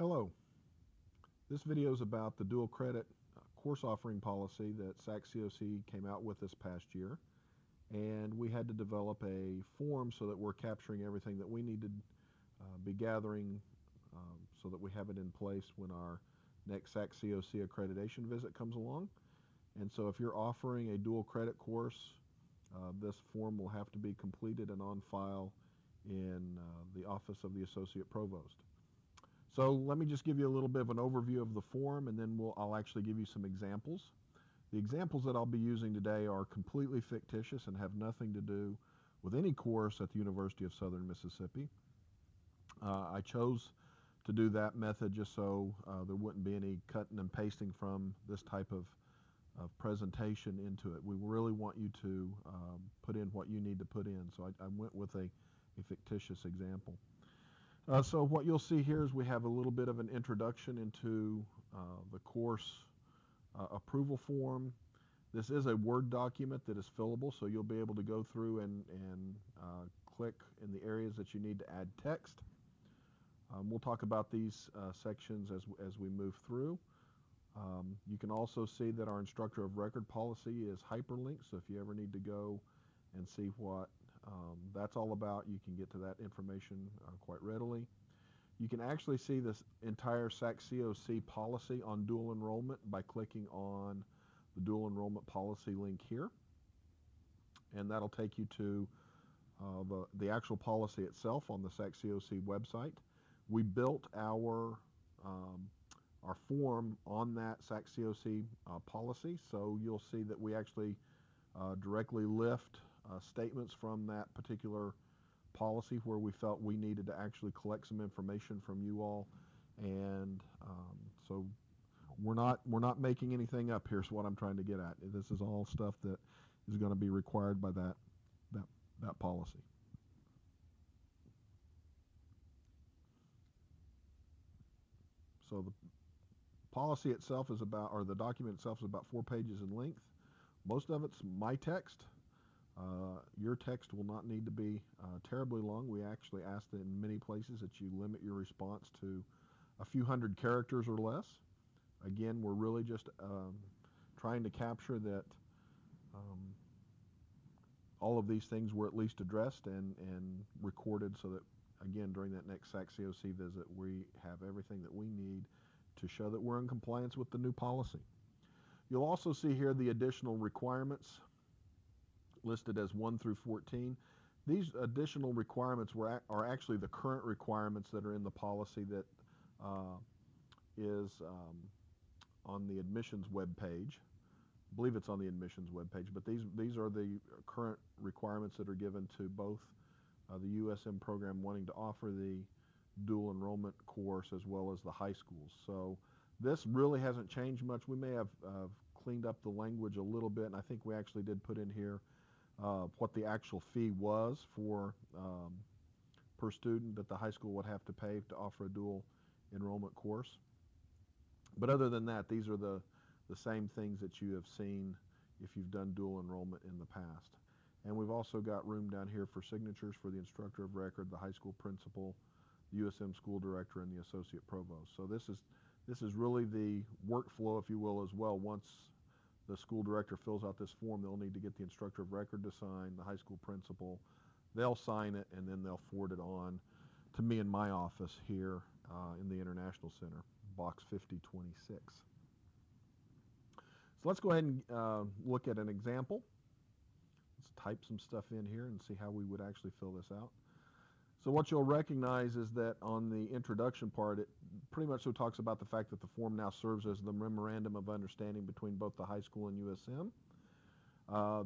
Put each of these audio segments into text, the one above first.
Hello. This video is about the dual credit course offering policy that SAC-COC came out with this past year. And we had to develop a form so that we're capturing everything that we need to be gathering so that we have it in place when our next SAC-COC accreditation visit comes along. And so if you're offering a dual credit course, this form will have to be completed and on file in the Office of the Associate Provost. So let me just give you a little bit of an overview of the form, and then I'll actually give you some examples. The examples that I'll be using today are completely fictitious and have nothing to do with any course at the University of Southern Mississippi. I chose to do that method just so there wouldn't be any cutting and pasting from this type of presentation into it. We really want you to put in what you need to put in, so I went with a fictitious example. So what you'll see here is we have a little bit of an introduction into the course approval form. This is a Word document that is fillable, so you'll be able to go through and click in the areas that you need to add text. We'll talk about these sections as we move through. You can also see that our instructor of record policy is hyperlinked, so if you ever need to go and see what that's all about, you can get to that information quite readily. You can actually see this entire SAC-COC policy on dual enrollment by clicking on the dual enrollment policy link here, and that'll take you to the actual policy itself on the SAC-COC website. We built our form on that SAC-COC policy, so you'll see that we actually directly lift statements from that particular policy where we felt we needed to actually collect some information from you all, and so we're not making anything up. Here's what I'm trying to get at. This is all stuff that is going to be required by that policy. So the policy itself is about, or the document itself is about 4 pages in length. Most of it's my text. Your text will not need to be terribly long. We actually ask that in many places that you limit your response to a few hundred characters or less. Again, we're really just trying to capture that all of these things were at least addressed and recorded so that, again, during that next SAC-COC visit, we have everything that we need to show that we're in compliance with the new policy. You'll also see here the additional requirements listed as 1 through 14. These additional requirements are actually the current requirements that are in the policy that is on the admissions web page. I believe it's on the admissions web page, but these are the current requirements that are given to both the USM program wanting to offer the dual enrollment course as well as the high schools. So this really hasn't changed much. We may have cleaned up the language a little bit, and I think we actually did put in here what the actual fee was for per student that the high school would have to pay to offer a dual enrollment course. But other than that, these are the same things that you have seen if you've done dual enrollment in the past. And we've also got room down here for signatures for the instructor of record, the high school principal, the USM school director, and the associate provost. So this is really the workflow, if you will, as well. Once the school director fills out this form, they'll need to get the instructor of record to sign, the high school principal. They'll sign it, and then they'll forward it on to me in my office here in the International Center, box 5026. So let's go ahead and look at an example. Let's type some stuff in here and see how we would actually fill this out. So what you'll recognize is that on the introduction part, it pretty much so talks about the fact that the form now serves as the memorandum of understanding between both the high school and USM.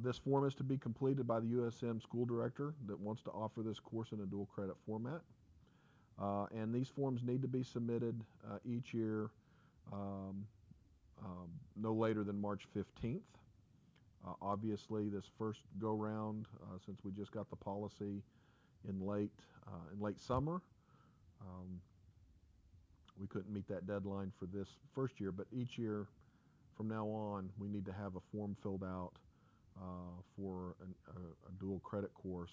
This form is to be completed by the USM school director that wants to offer this course in a dual credit format. And these forms need to be submitted each year no later than March 15th. Obviously, this first go-round, since we just got the policy in late summer, we couldn't meet that deadline for this first year, but each year from now on, we need to have a form filled out for a dual credit course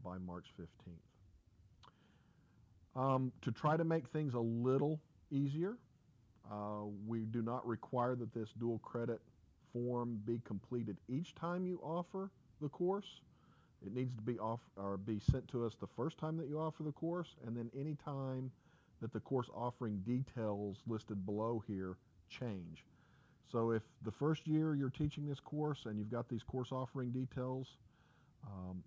by March 15th. To try to make things a little easier, we do not require that this dual credit form be completed each time you offer the course. It needs to be sent to us the first time that you offer the course, and then any time that the course offering details listed below here change. So if the first year you're teaching this course and you've got these course offering details,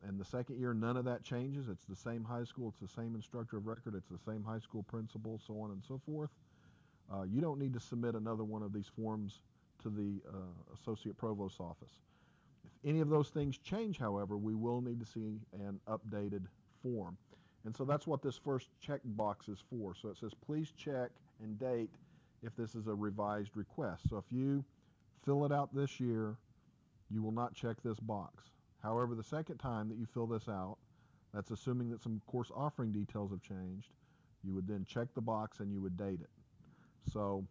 and the second year none of that changes, it's the same high school, it's the same instructor of record, it's the same high school principal, so on and so forth, you don't need to submit another one of these forms to the Associate Provost's office. If any of those things change, however, we will need to see an updated form. And so that's what this first check box is for. So it says, please check and date if this is a revised request. So if you fill it out this year, you will not check this box. However, the second time that you fill this out, that's assuming that some course offering details have changed, you would then check the box and you would date it. So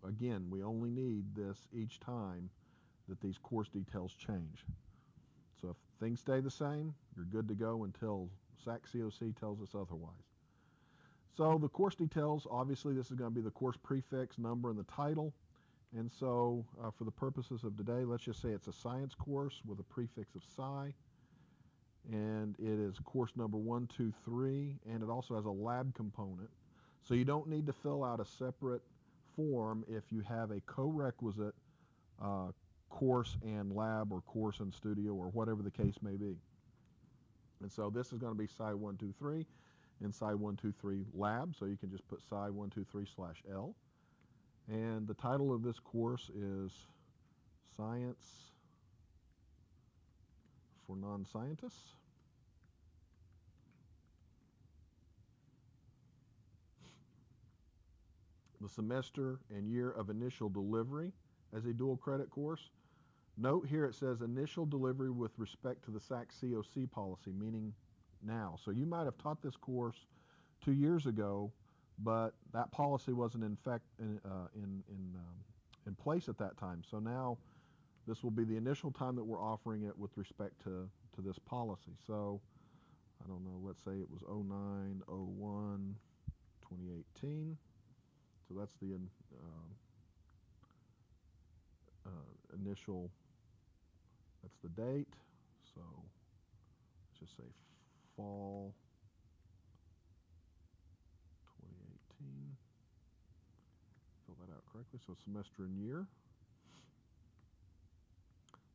again, we only need this each time that these course details change. So if things stay the same, you're good to go until SAC-COC tells us otherwise. So the course details, obviously this is going to be the course prefix, number, and the title. And so for the purposes of today, let's just say it's a science course with a prefix of Sci. And it is course number 1, 2, 3, and it also has a lab component. So you don't need to fill out a separate form if you have a co-requisite course and lab or course and studio or whatever the case may be. And so this is going to be Sci 1, 2, 3 and Sci 1, 2, 3 lab. So you can just put Sci 1, 2, 3/L. And the title of this course is Science for Non-Scientists. The semester and year of initial delivery as a dual credit course. Note here it says initial delivery with respect to the SAC-COC policy, meaning now. So you might have taught this course 2 years ago, but that policy wasn't in place at that time. So now this will be the initial time that we're offering it with respect to this policy. So I don't know, let's say it was 09/01 2018. So that's the initial, that's the date. So let's just say fall 2018. Fill that out correctly. So semester and year.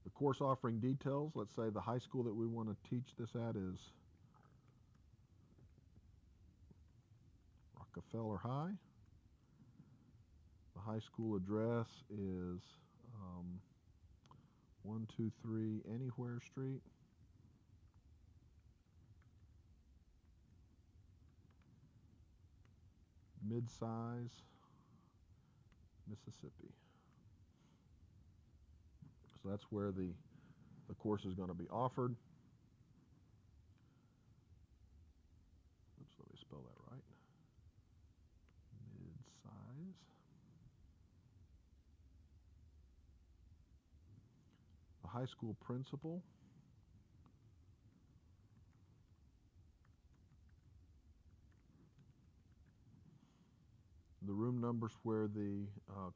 The course offering details, let's say the high school that we want to teach this at is Rockefeller High. The high school address is 123 Anywhere Street. Mid-size, Mississippi. So that's where the course is going to be offered. Oops, let me spell that right. Mid-size. The high school principal. The room numbers where the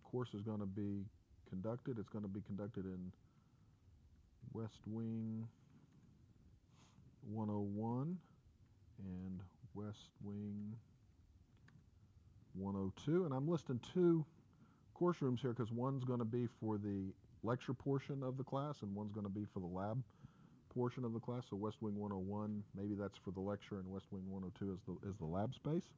course is going to be conducted. It's going to be conducted in West Wing 101 and West Wing 102. And I'm listing 2 course rooms here because one's going to be for the lecture portion of the class and one's going to be for the lab portion of the class. So West Wing 101, maybe that's for the lecture, and West Wing 102 is the lab space.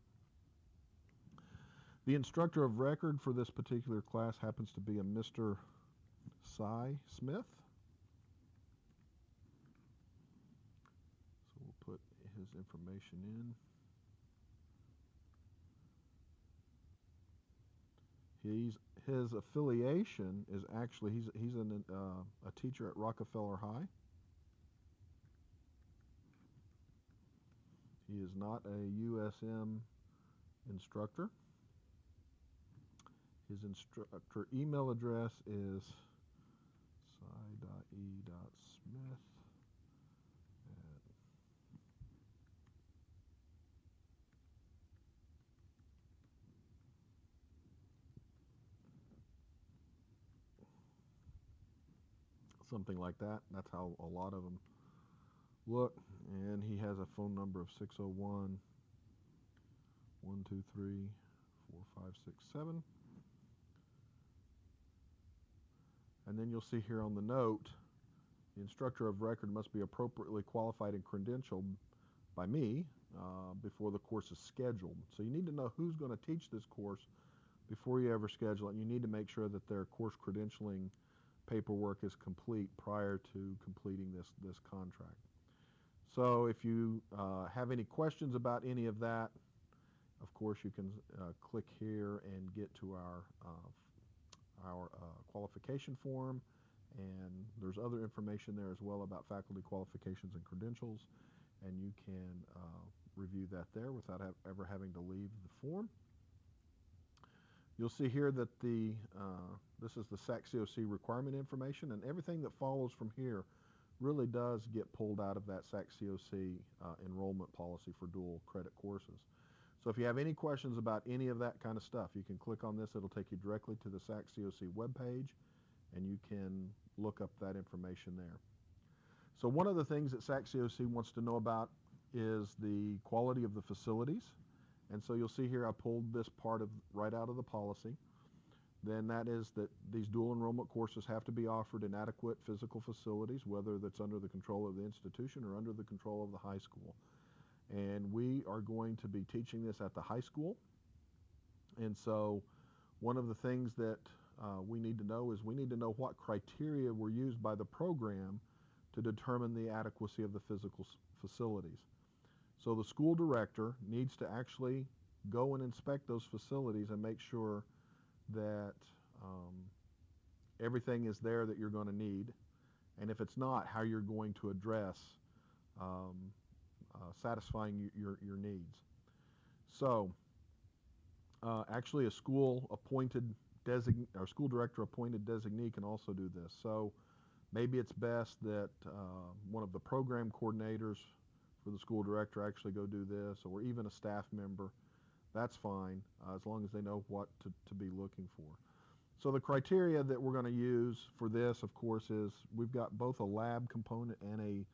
The instructor of record for this particular class happens to be a Mr. Cy Smith. So we'll put his information in. His affiliation is actually he's a teacher at Rockefeller High. He is not a USM instructor. His instructor email address is cy.e.smith something like that. That's how a lot of them look. And he has a phone number of 601 123 4567. And then you'll see here on the note, the instructor of record must be appropriately qualified and credentialed by me before the course is scheduled. So you need to know who's going to teach this course before you ever schedule it. And you need to make sure that their course credentialing paperwork is complete prior to completing this contract. So if you have any questions about any of that, of course you can click here and get to our qualification form, and there's other information there as well about faculty qualifications and credentials, and you can review that there without ever having to leave the form. You'll see here that this is the SAC-COC requirement information, and everything that follows from here really does get pulled out of that SAC-COC enrollment policy for dual credit courses. So if you have any questions about any of that kind of stuff, you can click on this. It'll take you directly to the SAC-COC webpage, and you can look up that information there. So one of the things that SAC-COC wants to know about is the quality of the facilities. And so you'll see here I pulled this part right out of the policy. Then that is that these dual enrollment courses have to be offered in adequate physical facilities, whether that's under the control of the institution or under the control of the high school. And we are going to be teaching this at the high school. And so one of the things that we need to know is we need to know what criteria were used by the program to determine the adequacy of the physical facilities. So the school director needs to actually go and inspect those facilities and make sure that everything is there that you're going to need, and if it's not, how you're going to address satisfying your needs. So actually a school director appointed designee can also do this. So maybe it's best that one of the program coordinators for the school director actually go do this, or even a staff member. That's fine, as long as they know what to be looking for. So the criteria that we're going to use for this, of course, is we've got both a lab component and a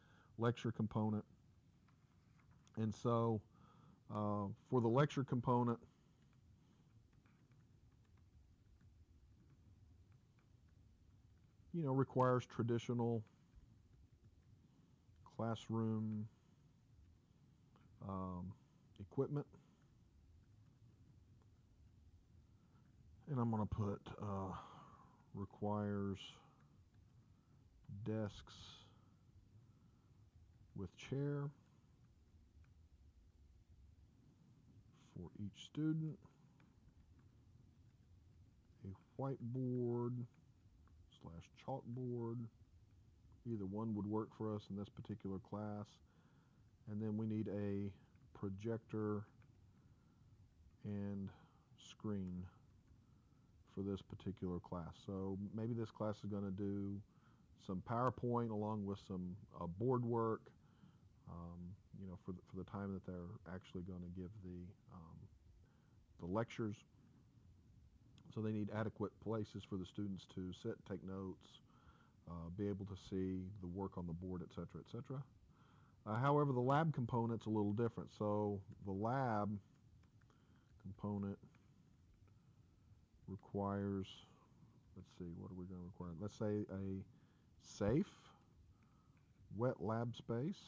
lecture component. And so for the lecture component, requires traditional classroom equipment. And I'm going to put requires desks with chair for each student, a whiteboard / chalkboard. Either one would work for us in this particular class. And then we need a projector and screen for this particular class. So maybe this class is going to do some PowerPoint along with some board work, for the time that they're actually going to give the lectures. So they need adequate places for the students to sit, take notes, be able to see the work on the board, etc., etc. However, the lab component's a little different. So the lab component requires, let's see, what are we going to require? Let's say a safe, wet lab space,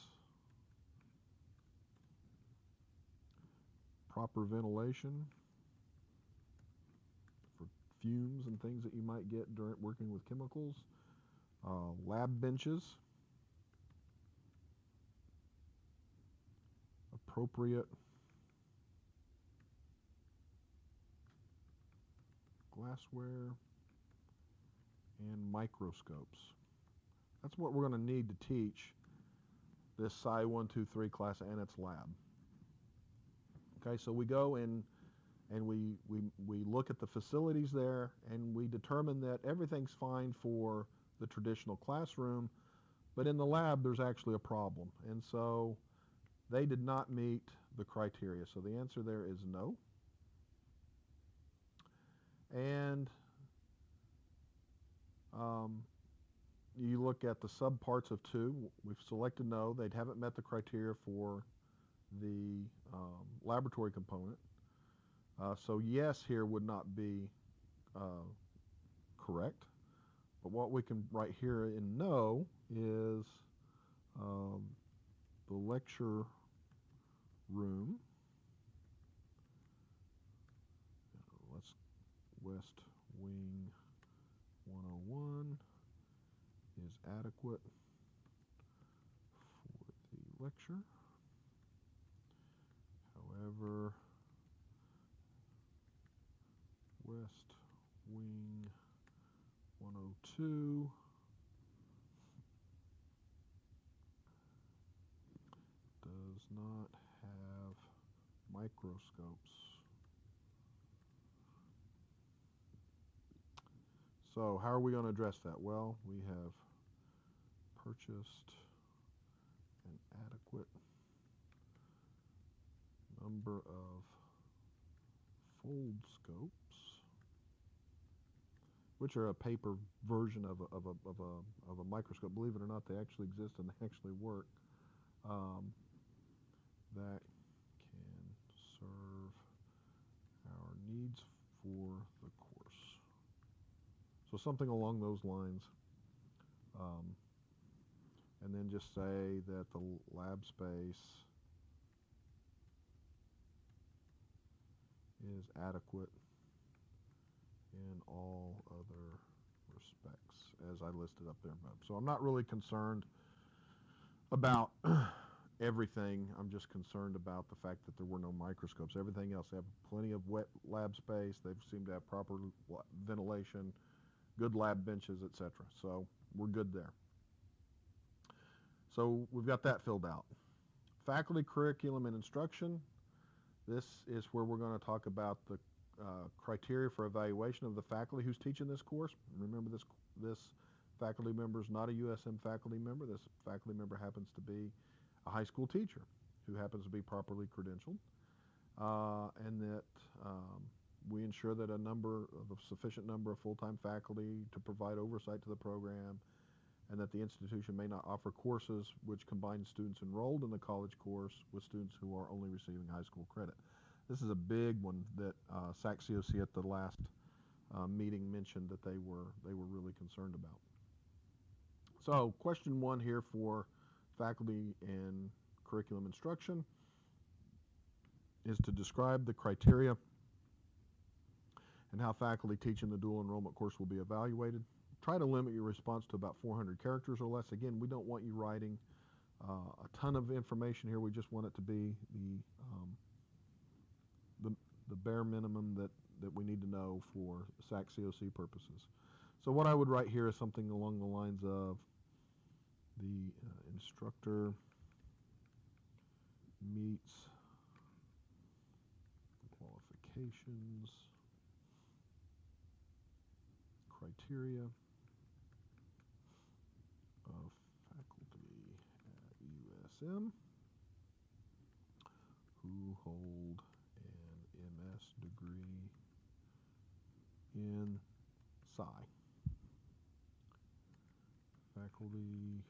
proper ventilation for fumes and things that you might get during working with chemicals, lab benches, appropriate glassware, and microscopes. That's what we're going to need to teach this Sci 123 class and its lab. Okay, so we go and we look at the facilities there, and we determine that everything's fine for the traditional classroom, but in the lab there's actually a problem, and so they did not meet the criteria. So the answer there is no. And you look at the subparts of 2. We've selected no. They haven't met the criteria for the laboratory component. So yes here would not be correct. But what we can write here in no is um, the lecture room. Let's West Wing 101 is adequate for the lecture. However, West Wing 102 does not have microscopes. So how are we going to address that? Well, we have purchased an adequate number of fold scopes, which are a paper version of a microscope. Believe it or not, they actually exist and they actually work. That can serve our needs for the course. So something along those lines. And then just say that the lab space is adequate in all other respects as I listed up there above. So I'm not really concerned about everything. I'm just concerned about the fact that there were no microscopes. Everything else, they have plenty of wet lab space. They seem to have proper ventilation, good lab benches, etc. So we're good there. So we've got that filled out. Faculty, curriculum, and instruction. This is where we're going to talk about the criteria for evaluation of the faculty who's teaching this course. Remember, this faculty member is not a USM faculty member. This faculty member happens to be a high school teacher who happens to be properly credentialed, and that we ensure that a sufficient number of full-time faculty to provide oversight to the program, and that the institution may not offer courses which combine students enrolled in the college course with students who are only receiving high school credit. This is a big one that SAC-COC at the last meeting mentioned that they were really concerned about. So question 1 here for faculty and curriculum instruction is to describe the criteria and how faculty teaching the dual enrollment course will be evaluated. Try to limit your response to about 400 characters or less. Again, we don't want you writing a ton of information here. We just want it to be the bare minimum that we need to know for SAC-COC purposes. So what I would write here is something along the lines of the instructor meets qualifications criteria of faculty at USM who hold an MS degree in Sci. Faculty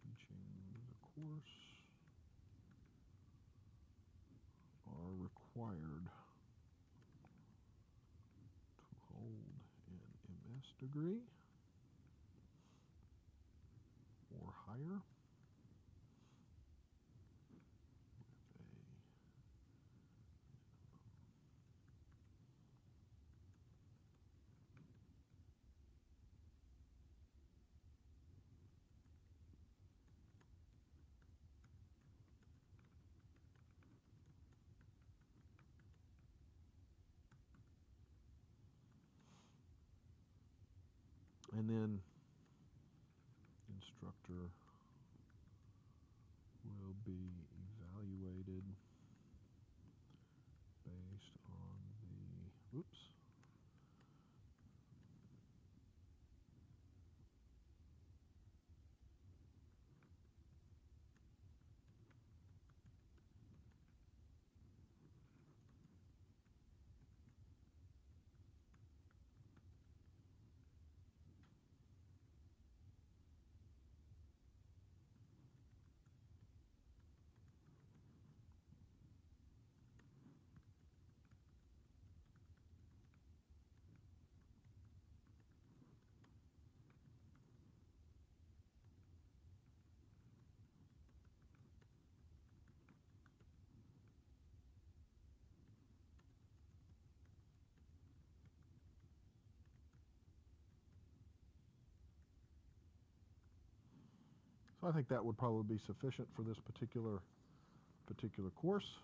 teaching the course are required to hold an MS degree or higher and then instructor will be evaluated based on the So I think that would probably be sufficient for this particular course.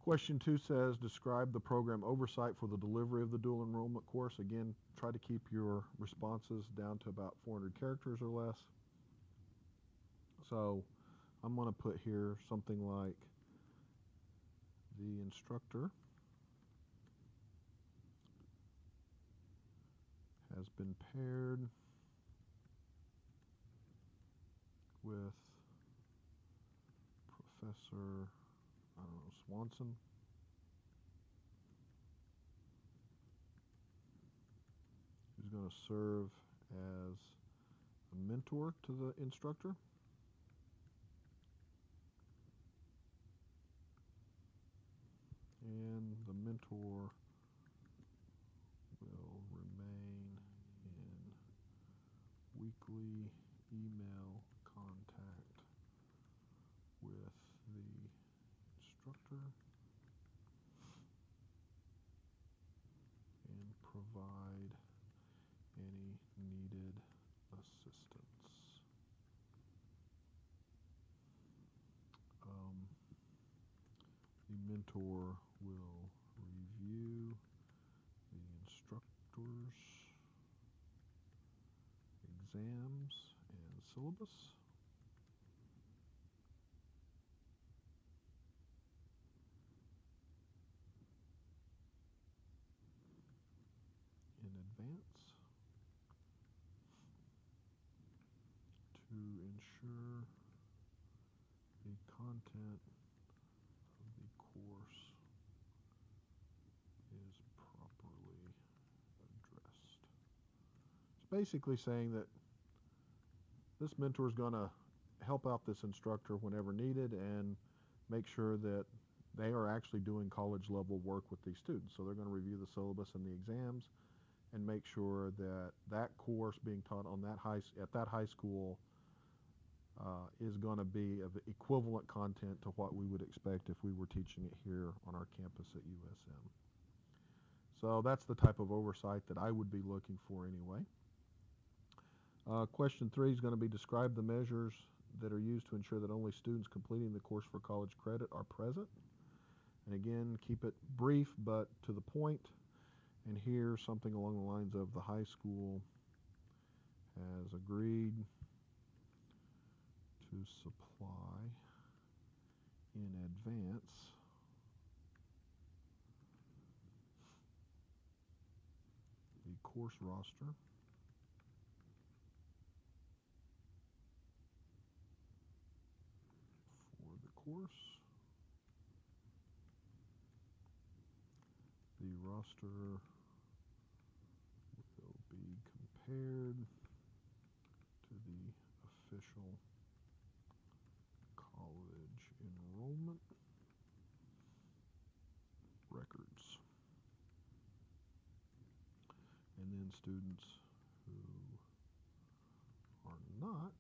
Question 2 says, describe the program oversight for the delivery of the dual enrollment course. Again, try to keep your responses down to about 400 characters or less. So I'm going to put here something like, the instructor has been paired with Professor, I don't know, Swanson, who's going to serve as a mentor to the instructor. And the mentor will remain in weekly email contact with the instructor and provide any needed assistance. The mentor will review the instructor's exams and syllabus in advance to ensure the content of the course is properly addressed. It's basically saying that this mentor is going to help out this instructor whenever needed and make sure that they are actually doing college level work with these students. So they're going to review the syllabus and the exams and make sure that that course being taught on that at that high school is going to be of equivalent content to what we would expect if we were teaching it here on our campus at USM. So that's the type of oversight that I would be looking for anyway. Question 3 is going to be, describe the measures that are used to ensure that only students completing the course for college credit are present. And again, keep it brief but to the point. And here, something along the lines of, the high school has agreed to supply in advance the course roster for the course. The roster will be compared to the official college enrollment records. And then students who are not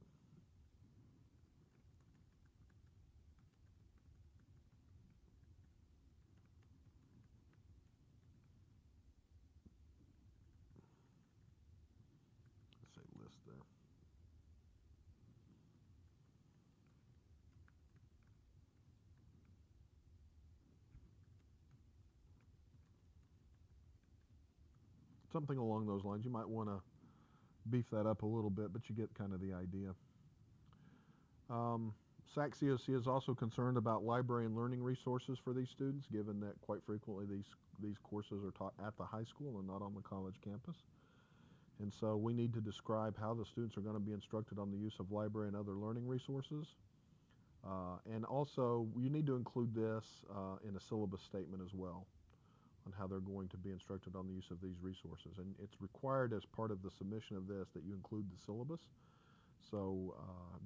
list there. Something along those lines. You might want to beef that up a little bit, but you get kind of the idea. SAC-COC is also concerned about library and learning resources for these students, given that quite frequently these courses are taught at the high school and not on the college campus. And so we need to describe how the students are going to be instructed on the use of library and other learning resources. And also, you need to include this in a syllabus statement as well, on how they're going to be instructed on the use of these resources. And it's required as part of the submission of this that you include the syllabus. So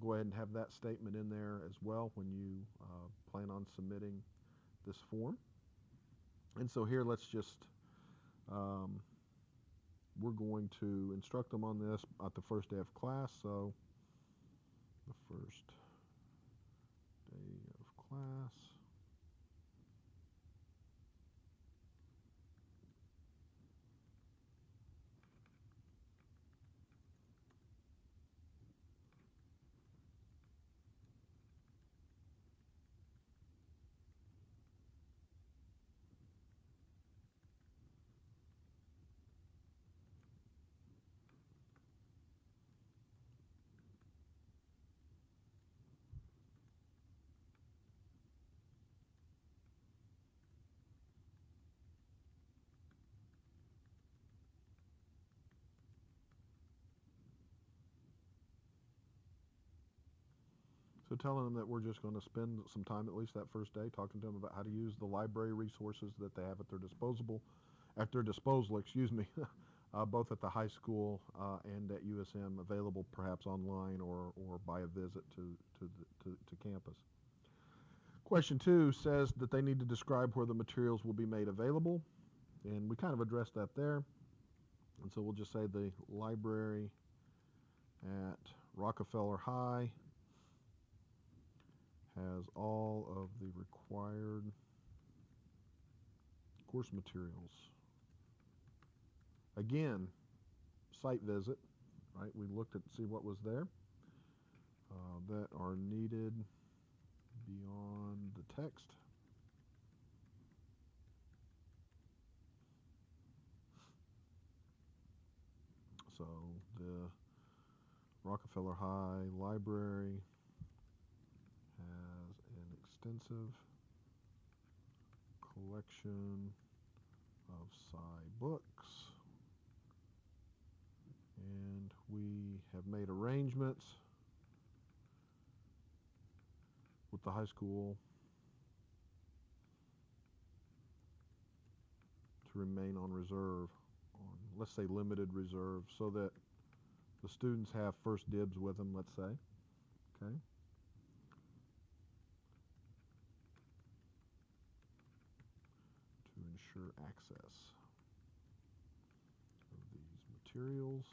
go ahead and have that statement in there as well when you plan on submitting this form. And so here, let's just, we're going to instruct them on this at the first day of class. So the first day of class. So telling them that we're just going to spend some time, at least that first day, talking to them about how to use the library resources that they have at their disposal, excuse me, both at the high school and at USM, available perhaps online or by a visit to campus. Question 2 says that they need to describe where the materials will be made available, and we kind of addressed that there. And so we'll just say the library at Rockefeller High has all of the required course materials. Again, site visit, right? We looked at see what was there that are needed beyond the text. So the Rockefeller High Library has an extensive collection of sci books, and we have made arrangements with the high school to remain on reserve, on, let's say, limited reserve, so that the students have first dibs with them, let's say. Okay. To ensure access of these materials.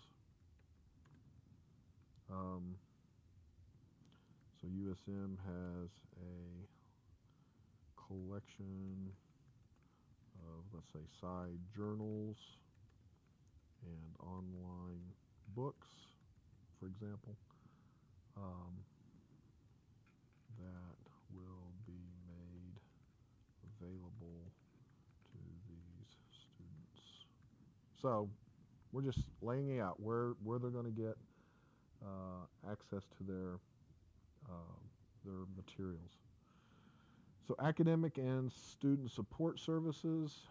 So USM has a collection of, let's say, side journals and online books, for example, that will be made available to these students. So we're just laying out where they're going to get access to their materials. So academic and student support services.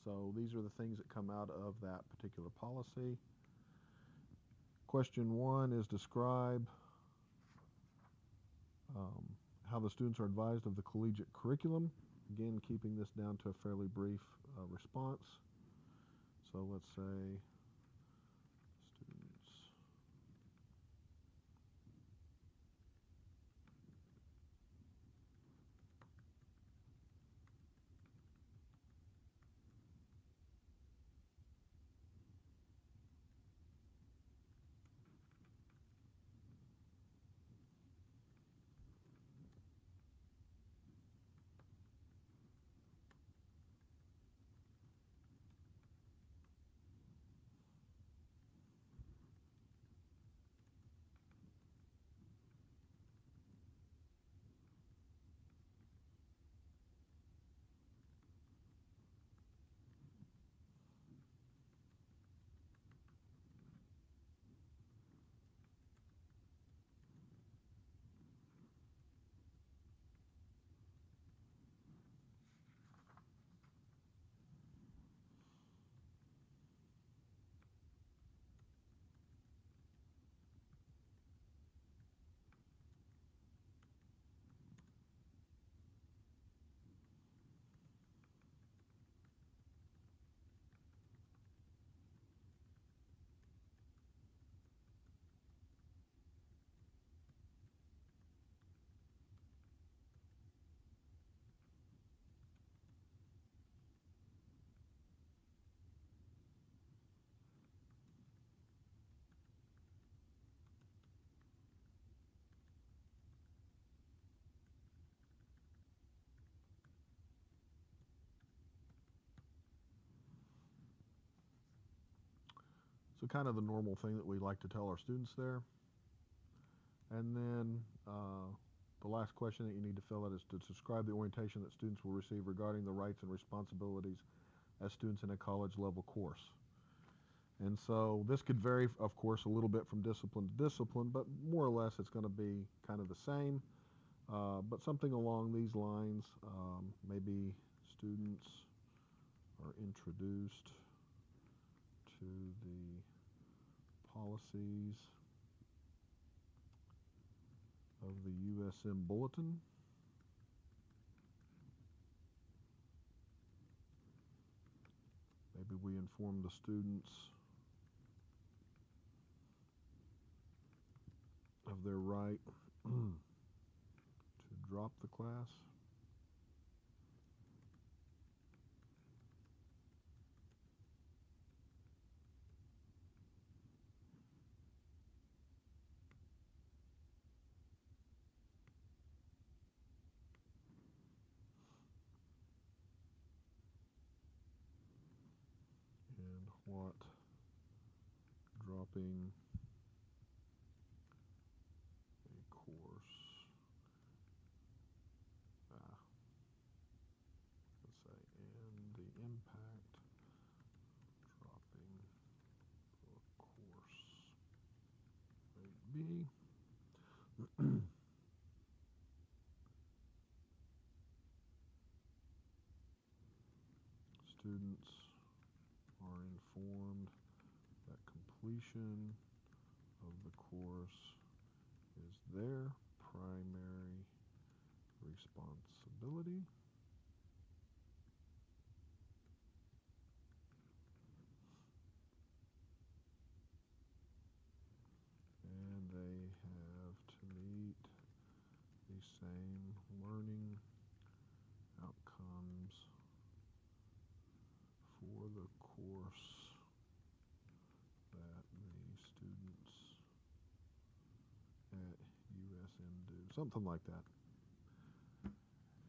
So these are the things that come out of that particular policy. Question 1 is describe how the students are advised of the collegiate curriculum. Again, keeping this down to a fairly brief response. So let's say students So kind of the normal thing that we like to tell our students there. And then the last question that you need to fill out is to describe the orientation that students will receive regarding the rights and responsibilities as students in a college level course. And so this could vary, of course, a little bit from discipline to discipline, but more or less it's going to be kind of the same. But something along these lines, maybe students are introduced to the policies of the USM Bulletin. Maybe we inform the students of their right to drop the class. And what dropping a course, let's say, and the impact dropping the course may be. Students are informed that completion of the course is their primary responsibility. And they have to meet the same learning outcomes for the course that the students at USM do. Something like that.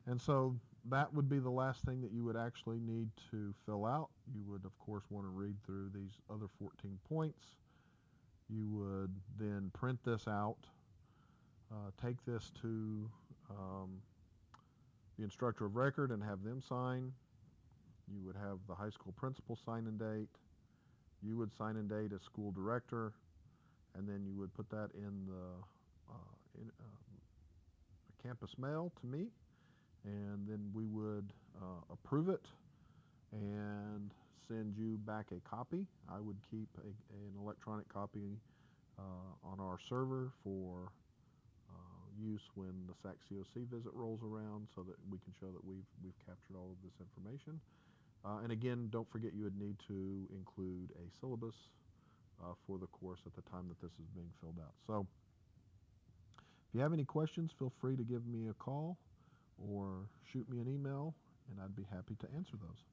And so that would be the last thing that you would actually need to fill out. You would, of course, want to read through these other 14 points. You would then print this out, take this to the instructor of record and have them sign. You would have the high school principal sign and date. You would sign and date as school director, and then you would put that in the campus mail to me, and then we would approve it and send you back a copy. I would keep an electronic copy on our server for use when the SAC COC visit rolls around, so that we can show that we've captured all of this information. And again, don't forget you would need to include a syllabus for the course at the time that this is being filled out. So if you have any questions, feel free to give me a call or shoot me an email, and I'd be happy to answer those.